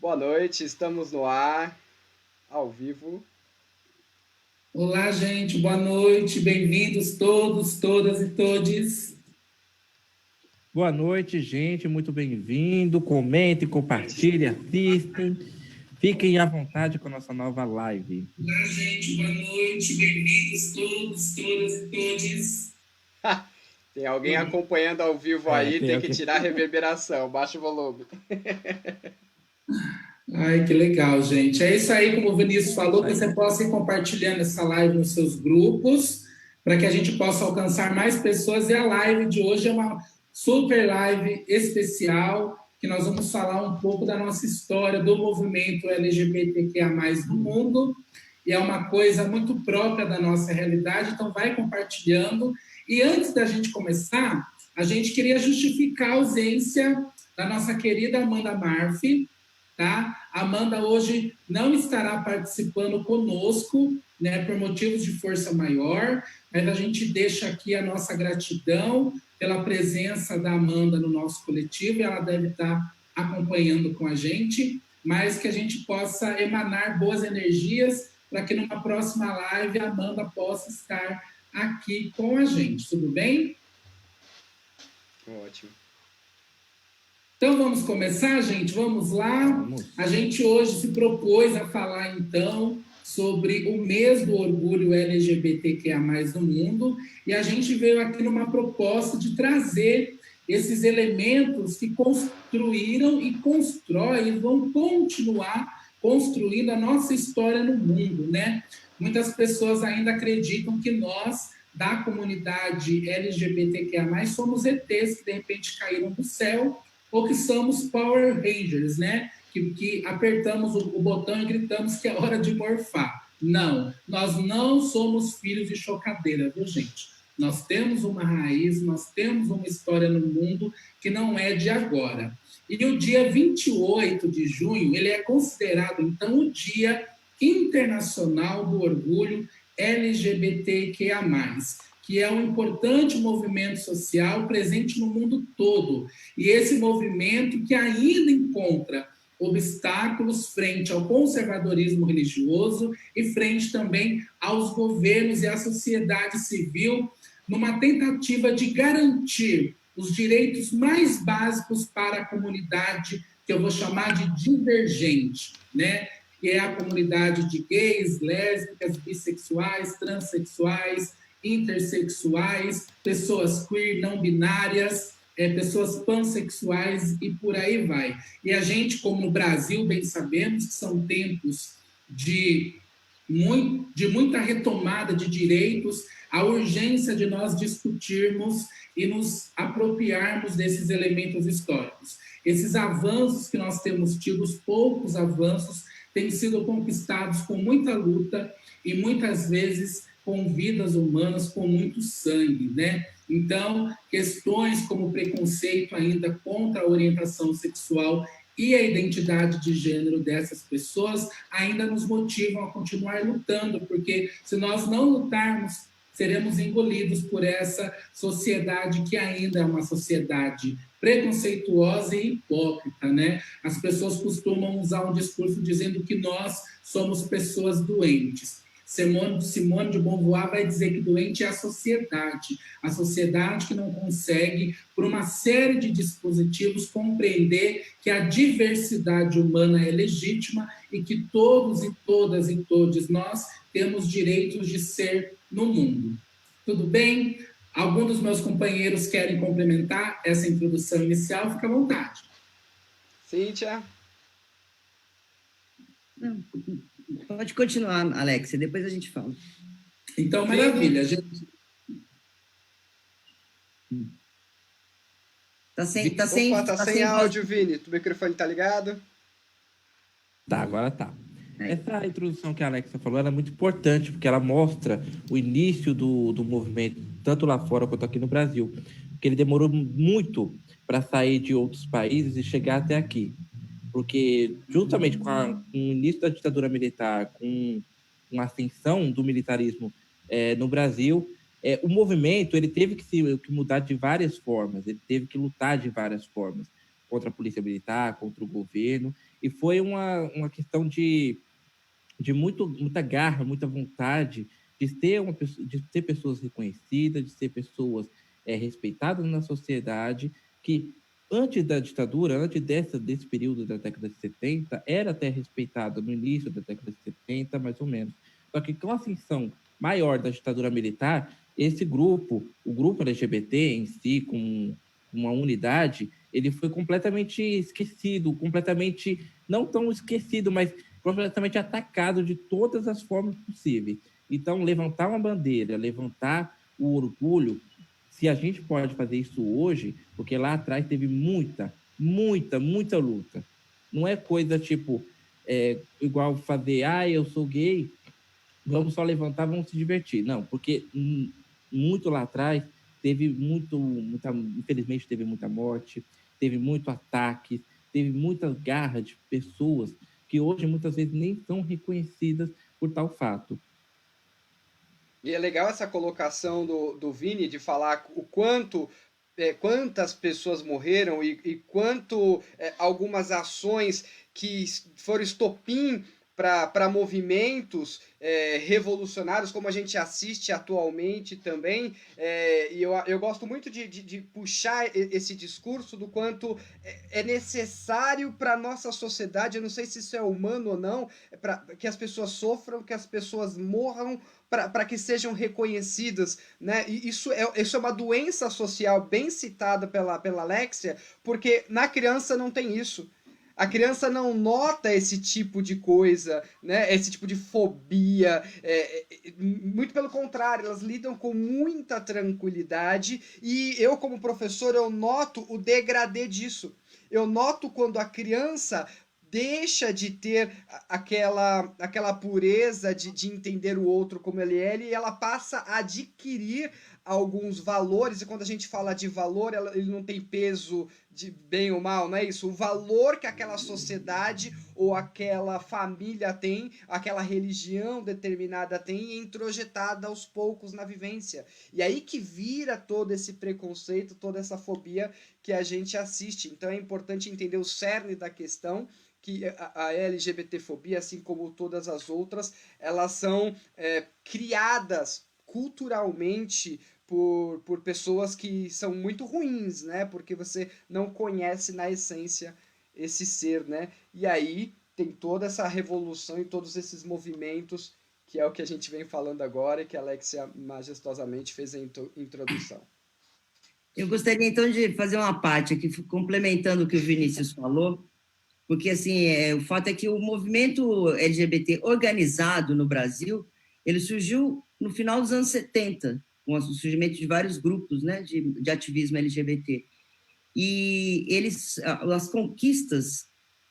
Boa noite, estamos no ar, ao vivo. Olá, gente, boa noite, bem-vindos todos, todas e todes. Boa noite, gente, muito bem-vindo. Comentem, compartilhem, assistem. Fiquem à vontade com a nossa nova live. Olá, gente, boa noite, bem-vindos todos, todas e todes. Tem alguém acompanhando ao vivo aí, tem que tirar a reverberação, baixa o volume. Ai, que legal, gente. É isso aí, como o Vinícius falou, que você possa ir compartilhando essa live nos seus grupos, para que a gente possa alcançar mais pessoas. E a live de hoje é uma super live especial, que nós vamos falar um pouco da nossa história do movimento LGBTQIA+, no mundo, e é uma coisa muito própria da nossa realidade, então vai compartilhando. E antes da gente começar, a gente queria justificar a ausência da nossa querida Amanda Marfi, tá? A Amanda hoje não estará participando conosco, né, por motivos de força maior, mas a gente deixa aqui a nossa gratidão pela presença da Amanda no nosso coletivo, e ela deve estar acompanhando com a gente, mas que a gente possa emanar boas energias para que numa próxima live a Amanda possa estar aqui com a gente, tudo bem? Ótimo. Então vamos começar, gente? Vamos lá? Vamos. A gente hoje se propôs a falar, então, sobre o mês do orgulho LGBTQIA+, no mundo, e a gente veio aqui numa proposta de trazer esses elementos que construíram e constroem e vão continuar construindo a nossa história no mundo, né? Muitas pessoas ainda acreditam que nós, da comunidade LGBTQIA+, somos ETs que de repente caíram do céu, ou que somos Power Rangers, né? Que apertamos o botão e gritamos que é hora de morfar. Não, nós não somos filhos de chocadeira, viu, gente? Nós temos uma raiz, nós temos uma história no mundo que não é de agora. E o dia 28 de junho, ele é considerado, então, o Dia Internacional do Orgulho LGBTQIA+, que é um importante movimento social presente no mundo todo. E esse movimento que ainda encontra obstáculos frente ao conservadorismo religioso e frente também aos governos e à sociedade civil, numa tentativa de garantir os direitos mais básicos para a comunidade, que eu vou chamar de divergente, né? Que é a comunidade de gays, lésbicas, bissexuais, transexuais, intersexuais, pessoas queer, não binárias, pessoas pansexuais e por aí vai. E a gente, como no Brasil, bem sabemos que são tempos de muita retomada de direitos, a urgência de nós discutirmos e nos apropriarmos desses elementos históricos. Esses avanços que nós temos tido, os poucos avanços, têm sido conquistados com muita luta e muitas vezes com vidas humanas, com muito sangue, né? Então, questões como preconceito ainda contra a orientação sexual e a identidade de gênero dessas pessoas ainda nos motivam a continuar lutando, porque se nós não lutarmos, seremos engolidos por essa sociedade que ainda é uma sociedade preconceituosa e hipócrita, né? As pessoas costumam usar um discurso dizendo que nós somos pessoas doentes. Simone de Beauvoir vai dizer que doente é a sociedade que não consegue, por uma série de dispositivos, compreender que a diversidade humana é legítima e que todos e todas e todos nós temos direitos de ser no mundo. Tudo bem? Algum dos meus companheiros querem complementar essa introdução inicial? Fica à vontade. Cíntia? Não. Pode continuar, Alexia, depois a gente fala. Então, maravilha, gente. Tá sem áudio, Vini. O microfone tá ligado? Tá, agora tá. Essa introdução que a Alexia falou era muito importante, porque ela mostra o início do movimento, tanto lá fora quanto aqui no Brasil. Porque ele demorou muito para sair de outros países e chegar até aqui. Porque, justamente com o início da ditadura militar, com a ascensão do militarismo no Brasil, o movimento ele teve que mudar de várias formas, ele teve que lutar de várias formas, contra a polícia militar, contra o governo, E foi uma questão de muita garra, muita vontade de ter pessoas reconhecidas, de ser pessoas respeitadas na sociedade, que antes da ditadura, antes desse período da década de 70, era até respeitada no início da década de 70, mais ou menos. Só que com a ascensão maior da ditadura militar, o grupo LGBT em si, com uma unidade, ele foi completamente esquecido, completamente, não tão esquecido, mas completamente atacado de todas as formas possíveis. Então, levantar uma bandeira, levantar o orgulho, se a gente pode fazer isso hoje, porque lá atrás teve muita luta. Não é coisa tipo, igual fazer, eu sou gay, vamos só levantar, vamos se divertir. Não, porque muito lá atrás infelizmente teve muita morte, teve muito ataque, teve muita garra de pessoas que hoje muitas vezes nem são reconhecidas por tal fato. E é legal essa colocação do Vini de falar o quantas pessoas morreram e quanto algumas ações que foram estopim para movimentos revolucionários, como a gente assiste atualmente também, e eu gosto muito de puxar esse discurso do quanto é necessário para a nossa sociedade, eu não sei se isso é humano ou não, para que as pessoas sofram, que as pessoas morram, para que sejam reconhecidas, né? E isso é uma doença social bem citada pela Alexia, porque na criança não tem isso. A criança não nota esse tipo de coisa, né? Esse tipo de fobia. Muito pelo contrário, elas lidam com muita tranquilidade e eu, como professor, eu noto o degradê disso. Eu noto quando a criança deixa de ter aquela pureza de entender o outro como ele é e ela passa a adquirir alguns valores, e quando a gente fala de valor, ele não tem peso de bem ou mal, não é isso? O valor que aquela sociedade ou aquela família tem, aquela religião determinada tem, é introjetada aos poucos na vivência. E aí que vira todo esse preconceito, toda essa fobia que a gente assiste. Então é importante entender o cerne da questão, que a LGBTfobia, assim como todas as outras, elas são criadas culturalmente por pessoas que são muito ruins, né? Porque você não conhece na essência esse ser, né? E aí tem toda essa revolução e todos esses movimentos, que é o que a gente vem falando agora e que a Alexia majestosamente fez a introdução. Eu gostaria, então, de fazer uma parte aqui, complementando o que o Vinícius falou, porque, assim, o fato é que o movimento LGBT organizado no Brasil, ele surgiu no final dos anos 70, com o surgimento de vários grupos, né, de ativismo LGBT. E as conquistas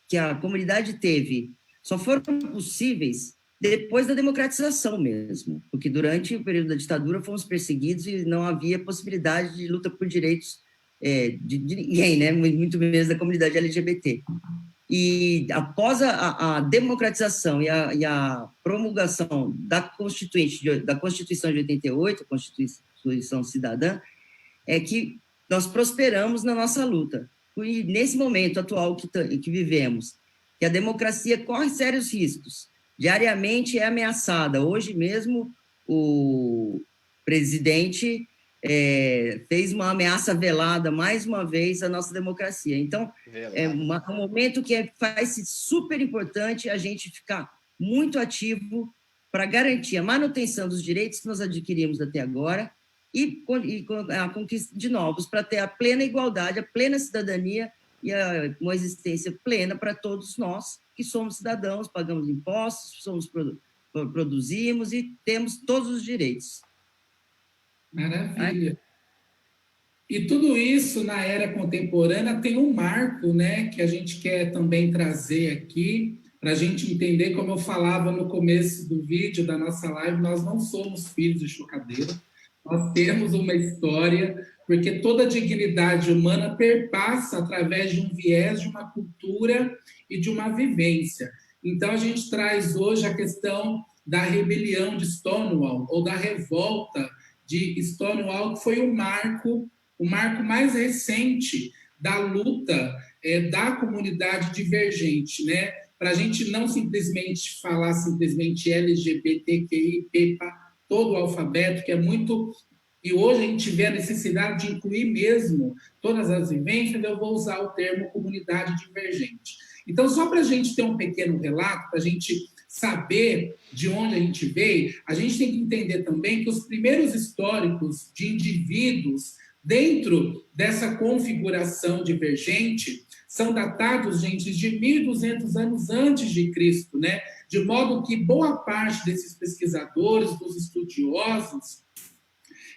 que a comunidade teve só foram possíveis depois da democratização mesmo, porque durante o período da ditadura fomos perseguidos e não havia possibilidade de luta por direitos de ninguém, né, muito menos da comunidade LGBT. E após a democratização e a promulgação da Constituição de 88, a Constituição Cidadã, é que nós prosperamos na nossa luta. E nesse momento atual que vivemos, que a democracia corre sérios riscos, diariamente é ameaçada. Hoje mesmo, o presidente fez uma ameaça velada, mais uma vez, à nossa democracia. Então, é um momento que faz-se super importante a gente ficar muito ativo para garantir a manutenção dos direitos que nós adquirimos até agora e a conquista de novos, para ter a plena igualdade, a plena cidadania e uma existência plena para todos nós que somos cidadãos, pagamos impostos, produzimos e temos todos os direitos. Maravilha. E tudo isso, na era contemporânea, tem um marco, né, que a gente quer também trazer aqui, para a gente entender, como eu falava no começo do vídeo da nossa live, nós não somos filhos de chocadeira, nós temos uma história, porque toda dignidade humana perpassa através de um viés, de uma cultura e de uma vivência. Então, a gente traz hoje a questão da rebelião de Stonewall, ou da revolta de Stonewall, que foi o marco mais recente da luta da comunidade divergente, né? Para a gente não simplesmente falar simplesmente LGBTQI, todo o alfabeto, que é muito... E hoje a gente vê a necessidade de incluir mesmo todas as vivências, eu vou usar o termo comunidade divergente. Então, só para a gente ter um pequeno relato, para a gente saber de onde a gente veio, a gente tem que entender também que os primeiros históricos de indivíduos dentro dessa configuração divergente são datados, gente, de 1.200 anos antes de Cristo, né? De modo que boa parte desses pesquisadores, dos estudiosos,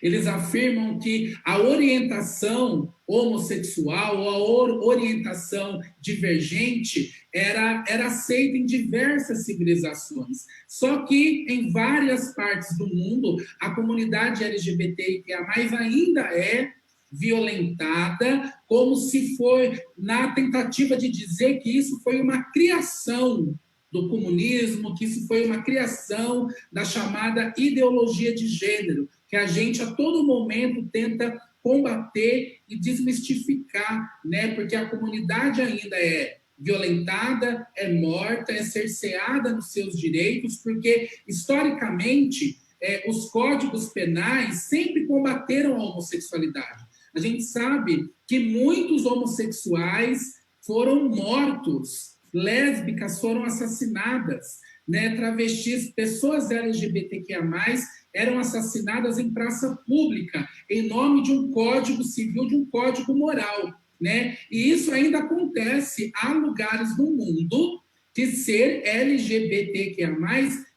eles afirmam que a orientação homossexual ou a orientação divergente era aceita em diversas civilizações. Só que em várias partes do mundo, a comunidade LGBTQIA+, ainda é violentada, como se foi na tentativa de dizer que isso foi uma criação do comunismo, que isso foi uma criação da chamada ideologia de gênero, que a gente a todo momento tenta combater e desmistificar, né? Porque a comunidade ainda é violentada, é morta, é cerceada nos seus direitos, porque, historicamente, os códigos penais sempre combateram a homossexualidade. A gente sabe que muitos homossexuais foram mortos, lésbicas foram assassinadas, né? Travestis, pessoas LGBTQIA+, eram assassinadas em praça pública, em nome de um código civil, de um código moral, né? E isso ainda acontece. Há lugares no mundo que ser LGBTQIA+,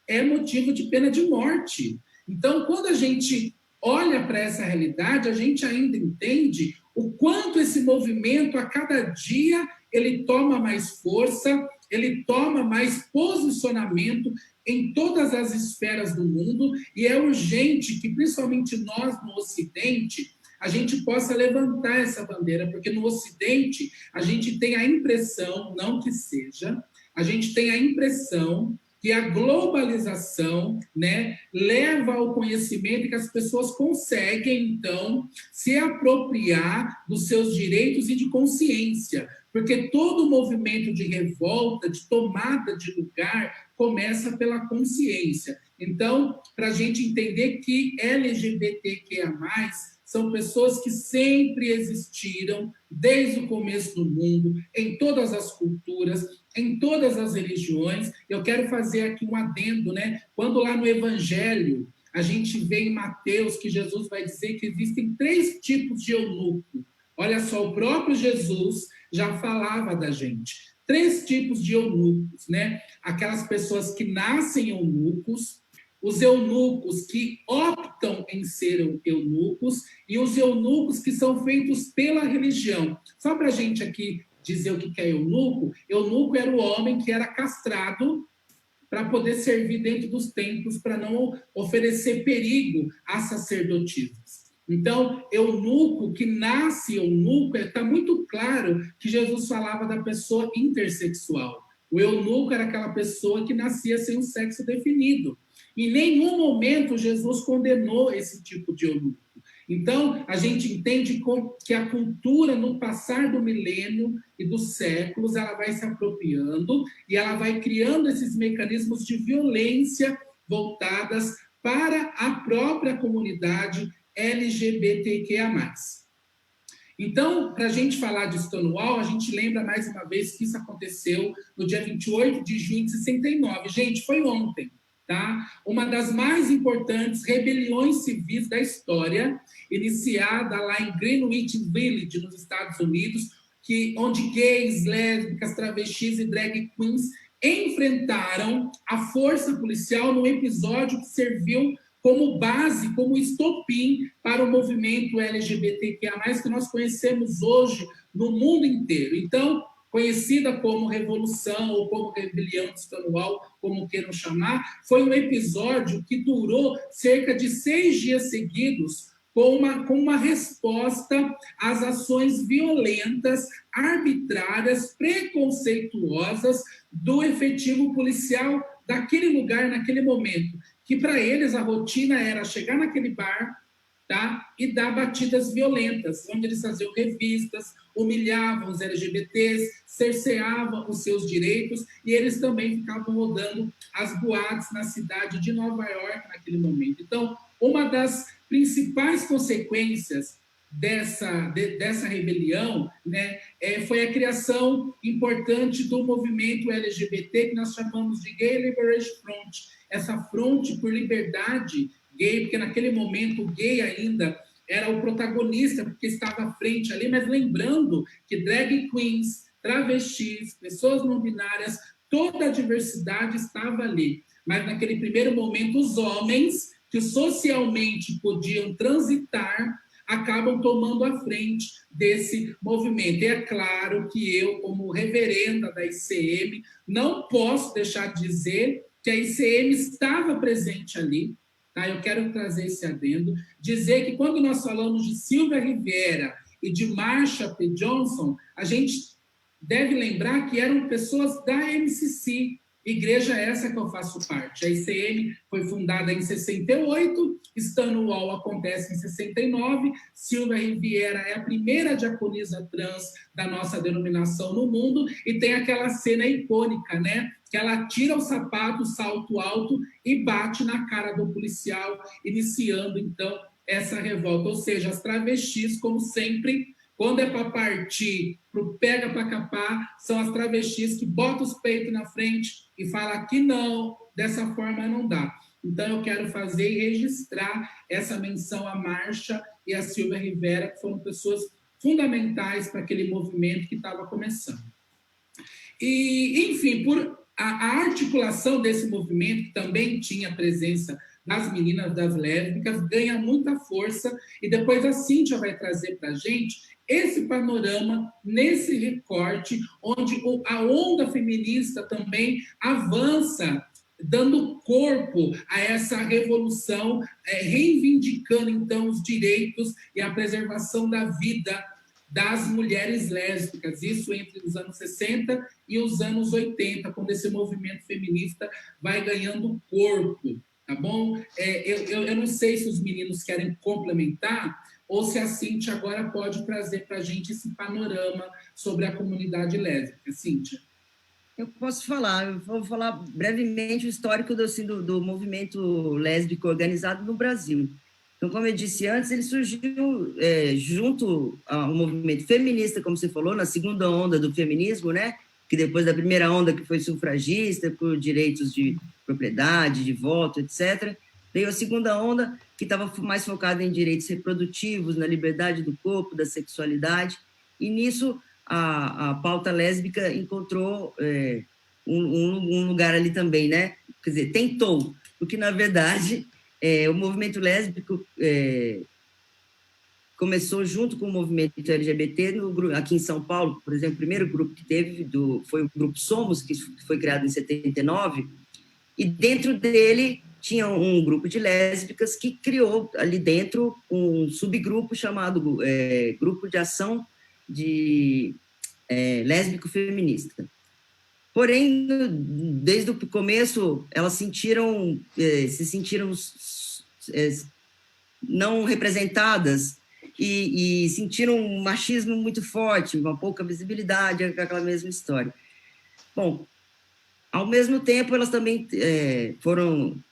é motivo de pena de morte. Então, quando a gente olha para essa realidade, a gente ainda entende o quanto esse movimento, a cada dia, ele toma mais força, ele toma mais posicionamento em todas as esferas do mundo, e é urgente que, principalmente nós no Ocidente, a gente possa levantar essa bandeira, porque no Ocidente a gente tem a impressão, não que seja, a gente tem a impressão que a globalização, né, leva ao conhecimento que as pessoas conseguem, então, se apropriar dos seus direitos e de consciência, porque todo movimento de revolta, de tomada de lugar, começa pela consciência. Então, para a gente entender que LGBTQIA+, são pessoas que sempre existiram, desde o começo do mundo, em todas as culturas, em todas as religiões. Eu quero fazer aqui um adendo, né? Quando lá no Evangelho, a gente vê em Mateus que Jesus vai dizer que existem 3 tipos de eunuco. Olha só, o próprio Jesus já falava da gente. 3 tipos de eunucos, né? Aquelas pessoas que nascem eunucos, os eunucos que optam em ser eunucos e os eunucos que são feitos pela religião. Só para a gente aqui dizer o que é eunuco, eunuco era o homem que era castrado para poder servir dentro dos templos, para não oferecer perigo às sacerdotisas. Então, eunuco, que nasce eunuco, está muito claro que Jesus falava da pessoa intersexual. O eunuco era aquela pessoa que nascia sem um sexo definido. Em nenhum momento Jesus condenou esse tipo de eunuco. Então, a gente entende que a cultura, no passar do milênio e dos séculos, ela vai se apropriando e ela vai criando esses mecanismos de violência voltadas para a própria comunidade LGBTQIA+. Então, para a gente falar de Stonewall, a gente lembra mais uma vez que isso aconteceu no dia 28 de junho de 69. Gente, foi ontem. Tá? Uma das mais importantes rebeliões civis da história, iniciada lá em Greenwich Village, nos Estados Unidos, onde gays, lésbicas, travestis e drag queens enfrentaram a força policial num episódio que serviu como base, como estopim para o movimento LGBTQIA+, que nós conhecemos hoje no mundo inteiro. Então, conhecida como Revolução ou como Rebelião de Stonewall, como queiram chamar, foi um episódio que durou cerca de 6 dias seguidos, com uma resposta às ações violentas, arbitrárias, preconceituosas do efetivo policial daquele lugar, naquele momento, que para eles a rotina era chegar naquele bar, tá? E dar batidas violentas, onde eles faziam revistas, humilhavam os LGBTs, cerceavam os seus direitos, e eles também ficavam rodando as boates na cidade de Nova York naquele momento. Então, uma das principais consequências dessa rebelião, né, foi a criação importante do movimento LGBT, que nós chamamos de Gay Liberation Front, essa fronte por liberdade gay, porque naquele momento o gay ainda era o protagonista, porque estava à frente ali, mas lembrando que drag queens, travestis, pessoas não binárias, toda a diversidade estava ali. Mas naquele primeiro momento, os homens que socialmente podiam transitar acabam tomando a frente desse movimento. E é claro que eu, como reverenda da ICM, não posso deixar de dizer que a ICM estava presente ali. Tá? Eu quero trazer esse adendo, dizer que quando nós falamos de Silvia Rivera e de Marsha P. Johnson, a gente deve lembrar que eram pessoas da MCC, igreja essa que eu faço parte. A ICM foi fundada em 68, Stonewall acontece em 69, Silvia Rivera é a primeira diaconisa trans da nossa denominação no mundo, e tem aquela cena icônica, né? Que ela tira o sapato, o salto alto e bate na cara do policial, iniciando, então, essa revolta. Ou seja, as travestis, como sempre, quando é para partir pro pega para capar, são as travestis que botam os peitos na frente e falam que não, dessa forma não dá. Então, eu quero fazer e registrar essa menção à Marsha e à Silvia Rivera, que foram pessoas fundamentais para aquele movimento que estava começando. E, enfim, por a articulação desse movimento, que também tinha a presença das meninas, das lésbicas, ganha muita força, e depois a Cíntia vai trazer para a gente esse panorama, nesse recorte, onde a onda feminista também avança, dando corpo a essa revolução, reivindicando, então, os direitos e a preservação da vida das mulheres lésbicas, isso entre os anos 60 e os anos 80, quando esse movimento feminista vai ganhando corpo, tá bom? Eu não sei se os meninos querem complementar ou se a Cíntia agora pode trazer para a gente esse panorama sobre a comunidade lésbica. Cíntia. Eu posso falar, eu vou falar brevemente o histórico do movimento lésbico organizado no Brasil. Então, como eu disse antes, ele surgiu junto ao movimento feminista, como você falou, na segunda onda do feminismo, né? Que depois da primeira onda, que foi sufragista, por direitos de propriedade, de voto, etc., veio a segunda onda, que estava mais focada em direitos reprodutivos, na liberdade do corpo, da sexualidade, e nisso a pauta lésbica encontrou um lugar ali também, né? Quer dizer, tentou, porque, na verdade, o movimento lésbico começou junto com o movimento LGBT aqui em São Paulo, por exemplo. O primeiro grupo que teve foi o Grupo Somos, que foi criado em 79, e dentro dele tinha um grupo de lésbicas que criou ali dentro um subgrupo chamado Grupo de Ação de Lésbico Feminista. Porém, desde o começo, elas se sentiram não representadas e sentiram um machismo muito forte, uma pouca visibilidade, aquela mesma história. Bom, ao mesmo tempo, elas também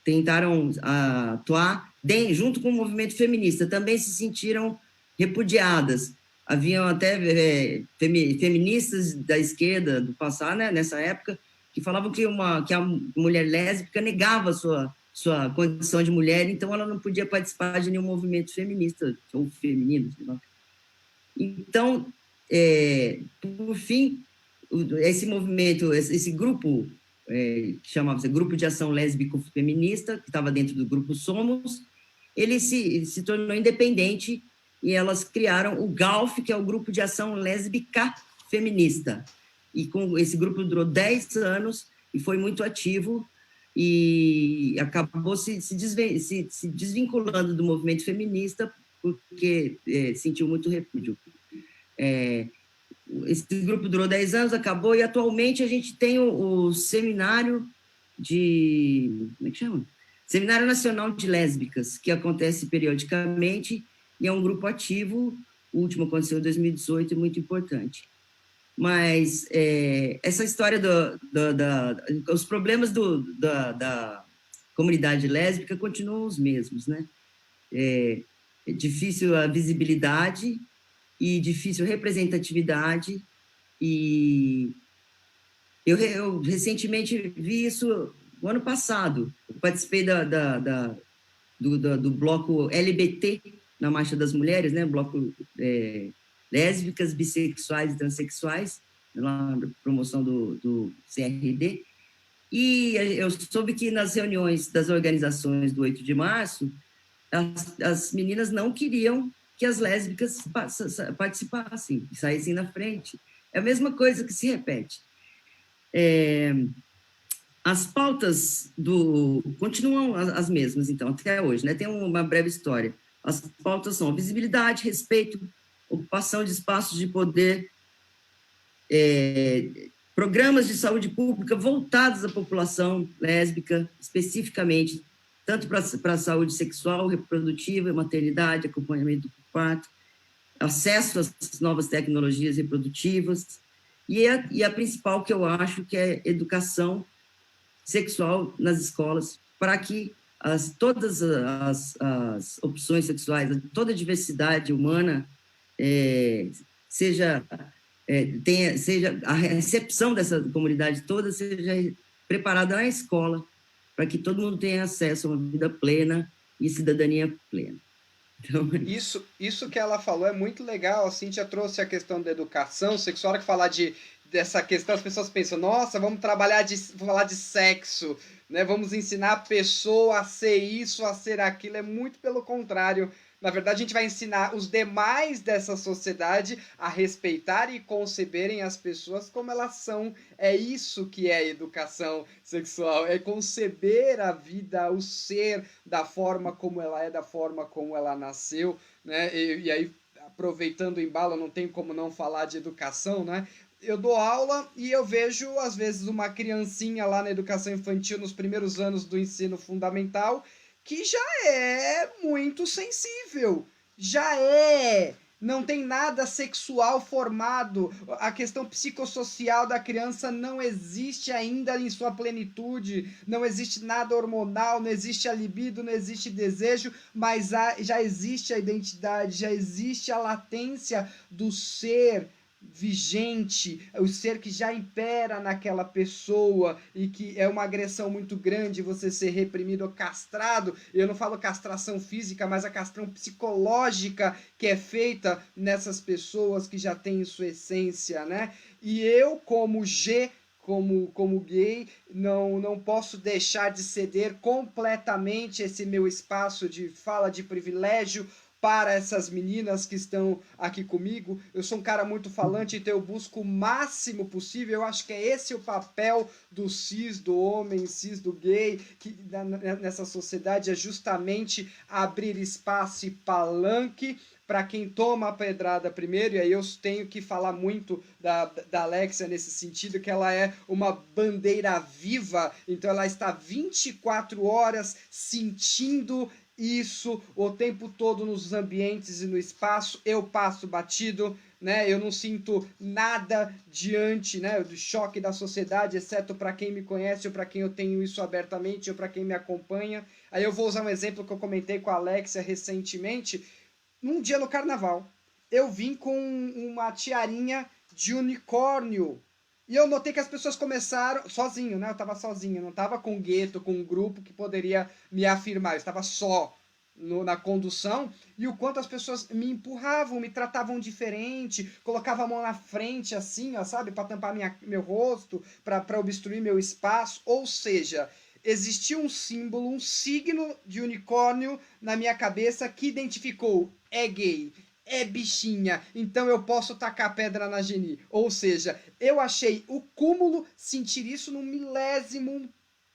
tentaram atuar junto com o movimento feminista, também se sentiram repudiadas. Haviam até feministas da esquerda do passado, né, nessa época, que falavam que a mulher lésbica negava a sua condição de mulher, então ela não podia participar de nenhum movimento feminista ou feminino. Sei lá. Então, por fim, esse movimento, esse grupo, que chamava-se Grupo de Ação Lésbico Feminista, que estava dentro do Grupo Somos, ele se tornou independente, e elas criaram o GALF, que é o Grupo de Ação Lésbica Feminista. E com esse grupo durou 10 anos e foi muito ativo e acabou se desvinculando do movimento feminista porque sentiu muito repúdio. Esse grupo durou 10 anos, acabou, e atualmente a gente tem o seminário de... Como é que chama? Seminário Nacional de Lésbicas, que acontece periodicamente e é um grupo ativo. O último aconteceu em 2018, é muito importante. Mas essa história os problemas da comunidade lésbica continuam os mesmos, né? É difícil a visibilidade e difícil representatividade, e eu recentemente vi isso no ano passado. Eu participei do bloco LGBT na Marcha das Mulheres, né? Bloco lésbicas, bissexuais e transexuais, lá na promoção do CRD, e eu soube que nas reuniões das organizações do 8 de março, as meninas não queriam que as lésbicas participassem, saíssem na frente. É a mesma coisa que se repete. As pautas continuam as mesmas, então, até hoje, né? Tem uma breve história. As pautas são visibilidade, respeito, ocupação de espaços de poder, programas de saúde pública voltados à população lésbica, especificamente, tanto para a saúde sexual, reprodutiva, maternidade, acompanhamento do parto, acesso às novas tecnologias reprodutivas, e a principal, que eu acho, que é educação sexual nas escolas, para que todas as opções sexuais, toda a diversidade humana seja a recepção dessa comunidade toda seja preparada na escola, para que todo mundo tenha acesso a uma vida plena e cidadania plena. Então, isso que ela falou é muito legal. A Cíntia trouxe a questão da educação sexual, que falar dessa questão, as pessoas pensam, nossa, vamos falar de sexo, né? Vamos ensinar a pessoa a ser isso, a ser aquilo. É muito pelo contrário. Na verdade, a gente vai ensinar os demais dessa sociedade a respeitar e conceberem as pessoas como elas são. É isso que é educação sexual, é conceber a vida, o ser, da forma como ela é, da forma como ela nasceu, né? E aí, aproveitando o embalo, não tem como não falar de educação, né? Eu dou aula e eu vejo, às vezes, uma criancinha lá na educação infantil, nos primeiros anos do ensino fundamental, que já é muito sensível, não tem nada sexual formado, a questão psicossocial da criança não existe ainda em sua plenitude, não existe nada hormonal, não existe a libido, não existe desejo, mas já existe a identidade, já existe a latência do ser vigente, o ser que já impera naquela pessoa, e que é uma agressão muito grande você ser reprimido ou castrado. Eu não falo castração física, mas a castração psicológica que é feita nessas pessoas que já têm sua essência, né? E eu, como gay, não posso deixar de ceder completamente esse meu espaço de fala, de privilégio, para essas meninas que estão aqui comigo. Eu sou um cara muito falante, então eu busco o máximo possível. Eu acho que é esse o papel do cis, do homem, cis, do gay, nessa sociedade, é justamente abrir espaço e palanque para quem toma a pedrada primeiro. E aí eu tenho que falar muito da Alexia nesse sentido, que ela é uma bandeira viva, então ela está 24 horas sentindo isso o tempo todo nos ambientes e no espaço. Eu passo batido, né? Eu não sinto nada diante, né, do choque da sociedade, exceto para quem me conhece ou para quem eu tenho isso abertamente ou para quem me acompanha. Aí eu vou usar um exemplo que eu comentei com a Alexia recentemente. Num dia no carnaval, eu vim com uma tiarinha de unicórnio. E eu notei que as pessoas começaram sozinho, né? Eu estava sozinho, eu não estava com um gueto, com um grupo que poderia me afirmar. Eu estava só na condução, e o quanto as pessoas me empurravam, me tratavam diferente, colocavam a mão na frente assim, ó, sabe? Para tampar meu rosto, para obstruir meu espaço. Ou seja, existia um símbolo, um signo de unicórnio na minha cabeça que identificou: é gay, é bichinha, então eu posso tacar pedra na Geni. Ou seja, eu achei o cúmulo sentir isso no milésimo,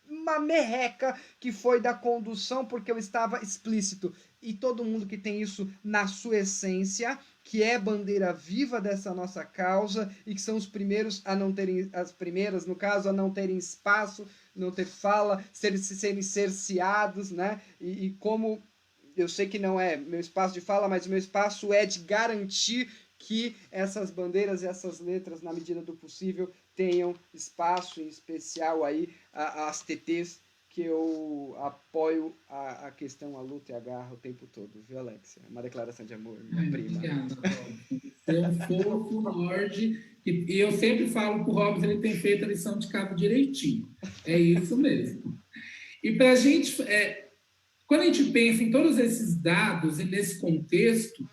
uma merreca que foi da condução, porque eu estava explícito. E todo mundo que tem isso na sua essência, que é bandeira viva dessa nossa causa, e que são os primeiros a não terem, as primeiras, no caso, a não terem espaço não ter fala, serem cerceados, né? E como eu sei que não é meu espaço de fala, mas o meu espaço é de garantir que essas bandeiras e essas letras, na medida do possível, tenham espaço, em especial aí as TTs, que eu apoio a questão, a luta e a garra o tempo todo, viu, Alexia? Uma declaração de amor, minha prima. Obrigada, Robson. Você é um fofo, Lorde. E eu sempre falo que o Robson ele tem feito a lição de casa direitinho. É isso mesmo. E para a gente, quando a gente pensa em todos esses dados e nesse contexto,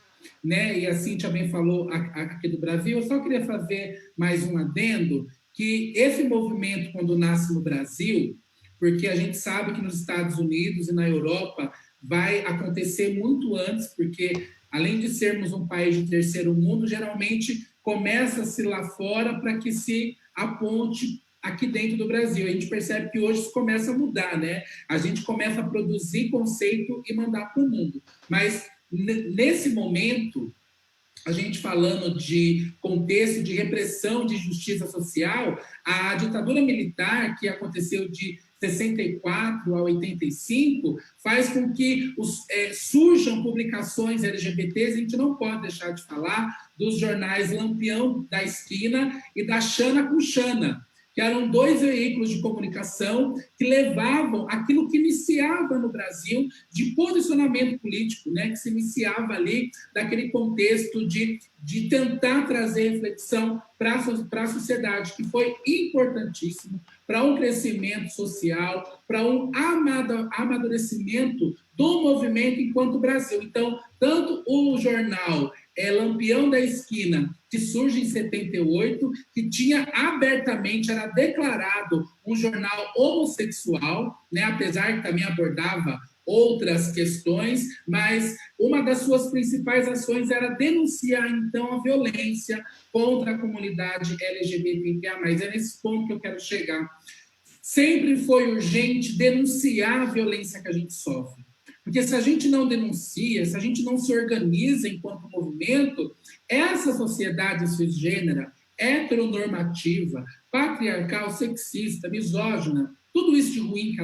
né, e a Cíntia também falou aqui do Brasil, eu só queria fazer mais um adendo, que esse movimento, quando nasce no Brasil, porque a gente sabe que nos Estados Unidos e na Europa vai acontecer muito antes, porque além de sermos um país de terceiro mundo, geralmente começa-se lá fora para que se aponte aqui dentro do Brasil. A gente percebe que hoje isso começa a mudar, né? A gente começa a produzir conceito e mandar para o mundo. Mas nesse momento, a gente falando de contexto de repressão de justiça social, a ditadura militar, que aconteceu de 64 a 85, faz com que surjam publicações LGBTs. A gente não pode deixar de falar dos jornais Lampião da Esquina e da Xana com Xana, que eram 2 veículos de comunicação que levavam aquilo que iniciava no Brasil de posicionamento político, né, que se iniciava ali daquele contexto de tentar trazer reflexão para a sociedade, que foi importantíssimo para um crescimento social, para um amadurecimento do movimento enquanto Brasil. Então, tanto o jornal Lampião da Esquina, que surge em 78, que tinha abertamente, era declarado um jornal homossexual, né, apesar que também abordava outras questões, mas uma das suas principais ações era denunciar, então, a violência contra a comunidade LGBTQIA+. É nesse ponto que eu quero chegar. Sempre foi urgente denunciar a violência que a gente sofre. Porque se a gente não denuncia, se a gente não se organiza enquanto movimento, essa sociedade cisgênera, heteronormativa, patriarcal, sexista, misógina, tudo isso de ruim que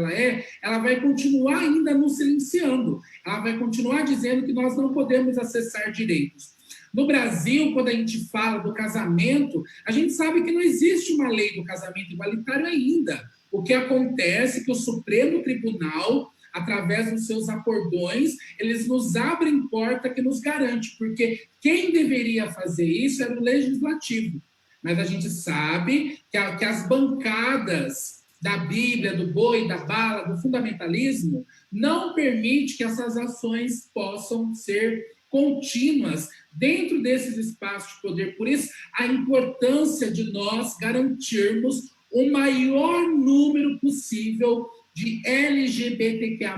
ela vai continuar ainda nos silenciando. Ela vai continuar dizendo que nós não podemos acessar direitos. No Brasil, quando a gente fala do casamento, a gente sabe que não existe uma lei do casamento igualitário ainda. O que acontece é que o Supremo Tribunal, através dos seus acordões, eles nos abrem porta que nos garante, porque quem deveria fazer isso era o Legislativo. Mas a gente sabe que as bancadas da Bíblia, do boi, da bala, do fundamentalismo, não permite que essas ações possam ser contínuas dentro desses espaços de poder. Por isso, a importância de nós garantirmos o maior número possível de LGBTQIA+,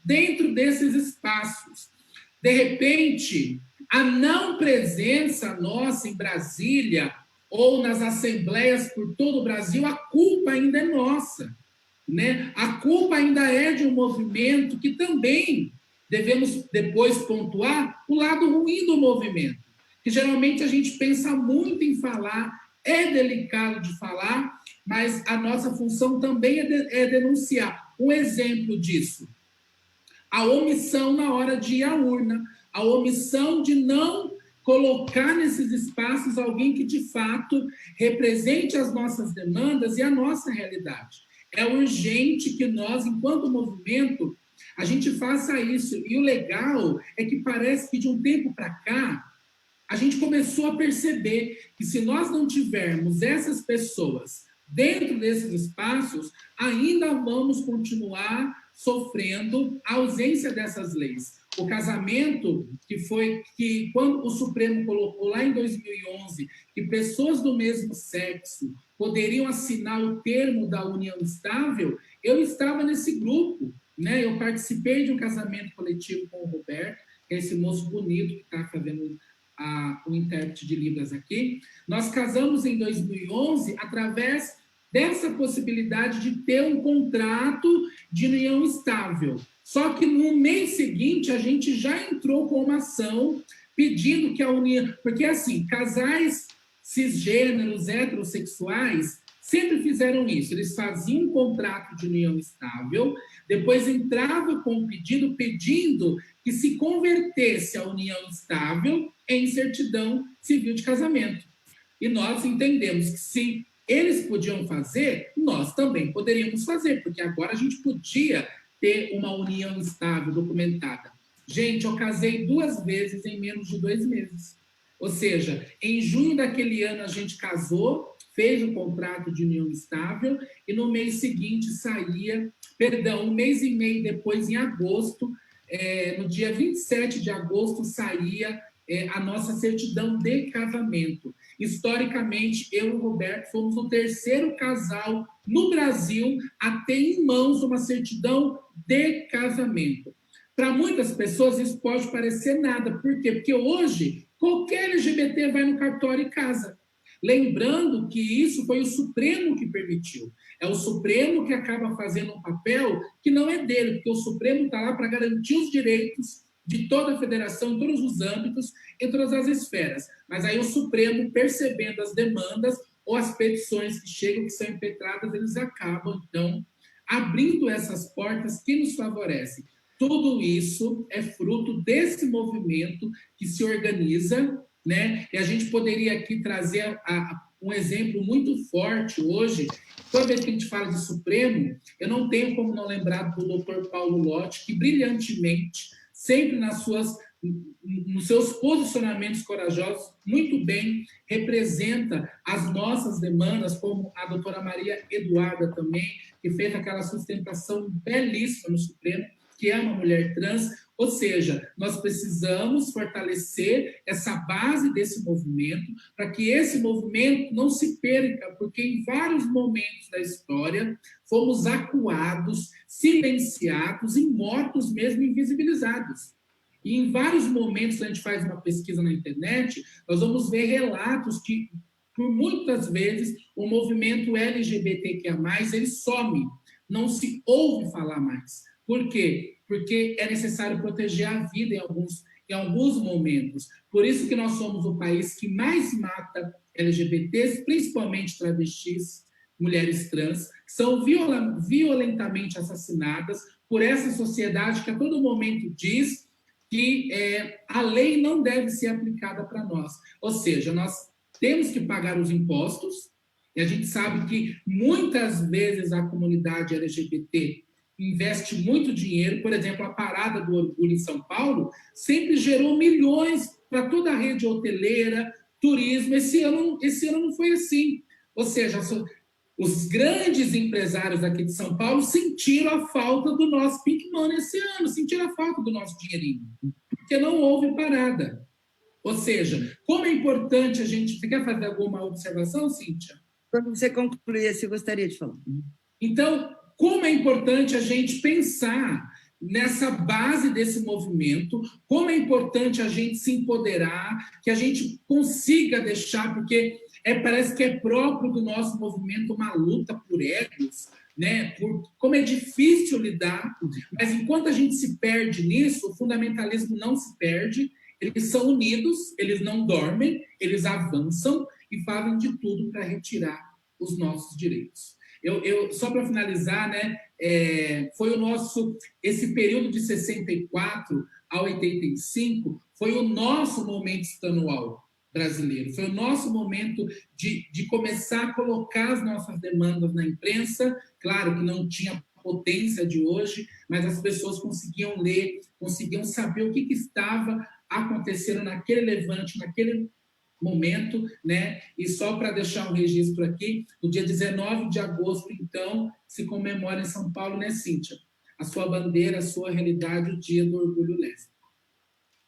dentro desses espaços. De repente, a não presença nossa em Brasília ou nas assembleias por todo o Brasil, a culpa ainda é nossa, né? A culpa ainda é de um movimento que também devemos depois pontuar o lado ruim do movimento, que geralmente a gente pensa muito em falar, é delicado de falar, mas a nossa função também é denunciar. Um exemplo disso, a omissão na hora de ir à urna, a omissão de não colocar nesses espaços alguém que, de fato, represente as nossas demandas e a nossa realidade. É urgente que nós, enquanto movimento, a gente faça isso. E o legal é que parece que, de um tempo para cá, a gente começou a perceber que, se nós não tivermos essas pessoas dentro desses espaços, ainda vamos continuar sofrendo a ausência dessas leis. O casamento, que quando o Supremo colocou lá em 2011 que pessoas do mesmo sexo poderiam assinar o termo da união estável, eu estava nesse grupo, né? Eu participei de um casamento coletivo com o Roberto, que é esse moço bonito que está fazendo o intérprete de Libras aqui. Nós casamos em 2011 através dessa possibilidade de ter um contrato de união estável. Só que no mês seguinte a gente já entrou com uma ação pedindo que a união... Porque, assim, casais cisgêneros, heterossexuais, sempre fizeram isso. Eles faziam um contrato de união estável, depois entrava com um pedido pedindo que se convertesse a união estável em certidão civil de casamento. E nós entendemos que se eles podiam fazer, nós também poderíamos fazer, porque agora a gente podia ter uma união estável documentada. Gente, eu casei 2 vezes em menos de 2 meses. Ou seja, em junho daquele ano a gente casou, fez o contrato de união estável e no mês seguinte saía, perdão, 1 mês e meio depois, em agosto, no dia 27 de agosto, saía a nossa certidão de casamento. Historicamente, eu e o Roberto fomos o 3º casal no Brasil a ter em mãos uma certidão de casamento. Para muitas pessoas isso pode parecer nada. Por quê? Porque hoje qualquer LGBT vai no cartório e casa. Lembrando que isso foi o Supremo que permitiu. É o Supremo que acaba fazendo um papel que não é dele, porque o Supremo está lá para garantir os direitos de toda a federação, em todos os âmbitos, em todas as esferas. Mas aí o Supremo, percebendo as demandas ou as petições que chegam, que são impetradas, eles acabam, então, abrindo essas portas que nos favorecem. Tudo isso é fruto desse movimento que se organiza, né? E a gente poderia aqui trazer um exemplo muito forte hoje. Toda vez que a gente fala de Supremo, eu não tenho como não lembrar do Dr. Paulo Lotti, que brilhantemente, sempre nos seus posicionamentos corajosos, muito bem representa as nossas demandas, como a doutora Maria Eduarda também, que fez aquela sustentação belíssima no Supremo, que é uma mulher trans. Ou seja, nós precisamos fortalecer essa base desse movimento para que esse movimento não se perca, porque em vários momentos da história fomos acuados, silenciados e mortos mesmo, invisibilizados. E em vários momentos, a gente faz uma pesquisa na internet, nós vamos ver relatos que, por muitas vezes, o movimento LGBTQIA+, ele some, não se ouve falar mais. Por quê? Porque é necessário proteger a vida em alguns momentos. Por isso que nós somos o país que mais mata LGBTs, principalmente travestis, mulheres trans, que são violentamente assassinadas por essa sociedade que a todo momento diz que a lei não deve ser aplicada para nós. Ou seja, nós temos que pagar os impostos, e a gente sabe que muitas vezes a comunidade LGBT investe muito dinheiro. Por exemplo, a Parada do Orgulho em São Paulo sempre gerou milhões para toda a rede hoteleira, turismo. Esse ano não foi assim. Ou seja, os grandes empresários aqui de São Paulo sentiram a falta do nosso Pink Money esse ano, sentiram a falta do nosso dinheirinho, porque não houve parada. Ou seja, como é importante a gente... Você quer fazer alguma observação, Cíntia? Quando você concluir, eu gostaria de falar. Então, como é importante a gente pensar nessa base desse movimento, como é importante a gente se empoderar, que a gente consiga deixar, porque parece que é próprio do nosso movimento uma luta por egos, né? Como é difícil lidar, mas enquanto a gente se perde nisso, o fundamentalismo não se perde, eles são unidos, eles não dormem, eles avançam e fazem de tudo para retirar os nossos direitos. Só para finalizar, né, foi esse período de 64 a 85 foi o nosso momento estanual brasileiro, foi o nosso momento de começar a colocar as nossas demandas na imprensa. Claro que não tinha a potência de hoje, mas as pessoas conseguiam ler, conseguiam saber o que estava acontecendo naquele levante, naquele momento, né? E só para deixar um registro aqui, no dia 19 de agosto, então, se comemora em São Paulo, né, Cíntia? A sua bandeira, a sua realidade, o Dia do Orgulho Lésbico.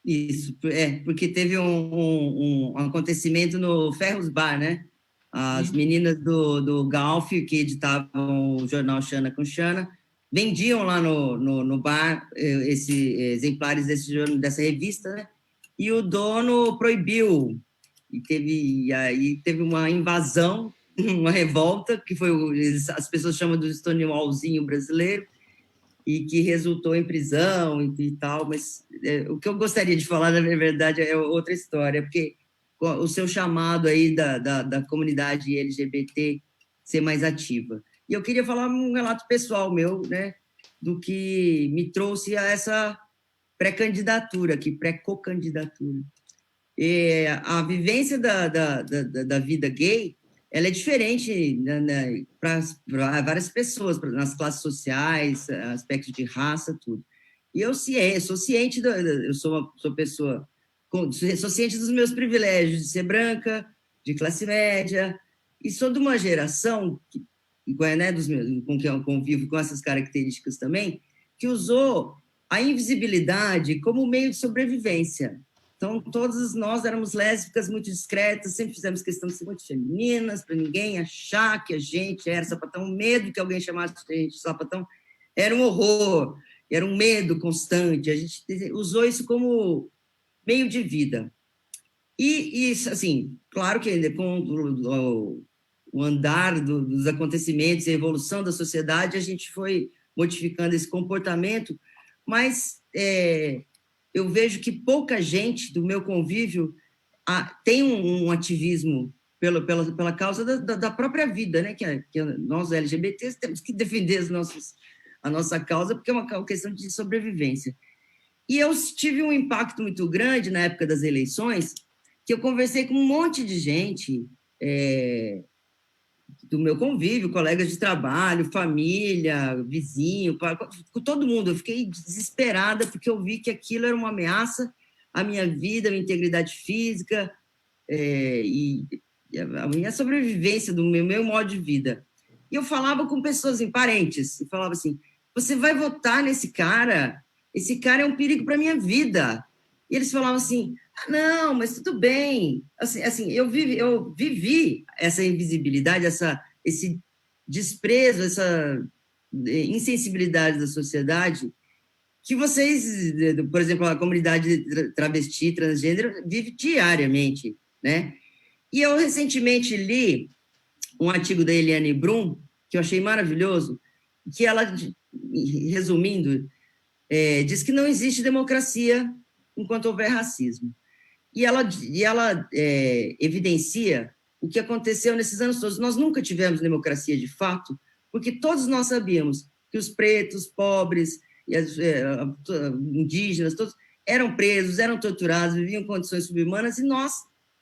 Isso, porque teve um acontecimento no Ferros Bar, né? As meninas do Galf, que editavam o jornal Xana com Xana, vendiam lá no bar exemplares dessa revista, né? E o dono proibiu. E aí teve uma invasão, uma revolta, que foi as pessoas chamam do Stonewallzinho brasileiro, e que resultou em prisão e tal. Mas o que eu gostaria de falar, na verdade, é outra história, porque o seu chamado aí da comunidade LGBT ser mais ativa. E eu queria falar um relato pessoal meu, né, do que me trouxe a essa pré-candidatura, pré-co-candidatura. A vivência da vida gay, ela é diferente, né, para várias pessoas, nas classes sociais, aspectos de raça, tudo. E eu sou ciente, eu sou pessoa, sou ciente dos meus privilégios de ser branca, de classe média, e sou de uma geração, né, com quem eu convivo com essas características também, que usou a invisibilidade como meio de sobrevivência. Então, todas nós éramos lésbicas muito discretas, sempre fizemos questão de ser muito femininas, para ninguém achar que a gente era sapatão. O medo que alguém chamasse a gente de sapatão era um horror, era um medo constante. A gente usou isso como meio de vida. E assim, claro que com o andar dos acontecimentos e a evolução da sociedade, a gente foi modificando esse comportamento, mas eu vejo que pouca gente do meu convívio tem um ativismo pela causa da própria vida, né? Que nós, LGBTs, temos que defender a nossa causa, porque é uma questão de sobrevivência. E eu tive um impacto muito grande na época das eleições, que eu conversei com um monte de gente do meu convívio, colegas de trabalho, família, vizinho, com todo mundo. Eu fiquei desesperada porque eu vi que aquilo era uma ameaça à minha vida, à minha integridade física e a minha sobrevivência do meu modo de vida. E eu falava com pessoas, parentes, e falava assim, você vai votar nesse cara? Esse cara é um perigo para a minha vida. E eles falavam assim, não, mas tudo bem. Assim, eu vivi essa invisibilidade, esse desprezo, essa insensibilidade da sociedade que vocês, por exemplo, a comunidade travesti, transgênero, vive diariamente, né? E eu recentemente li um artigo da Eliane Brum, que eu achei maravilhoso, que ela, resumindo, diz que não existe democracia enquanto houver racismo. E ela evidencia o que aconteceu nesses anos todos. Nós nunca tivemos democracia de fato, porque todos nós sabíamos que os pretos, pobres, e indígenas, todos eram presos, eram torturados, viviam em condições subhumanas, e nós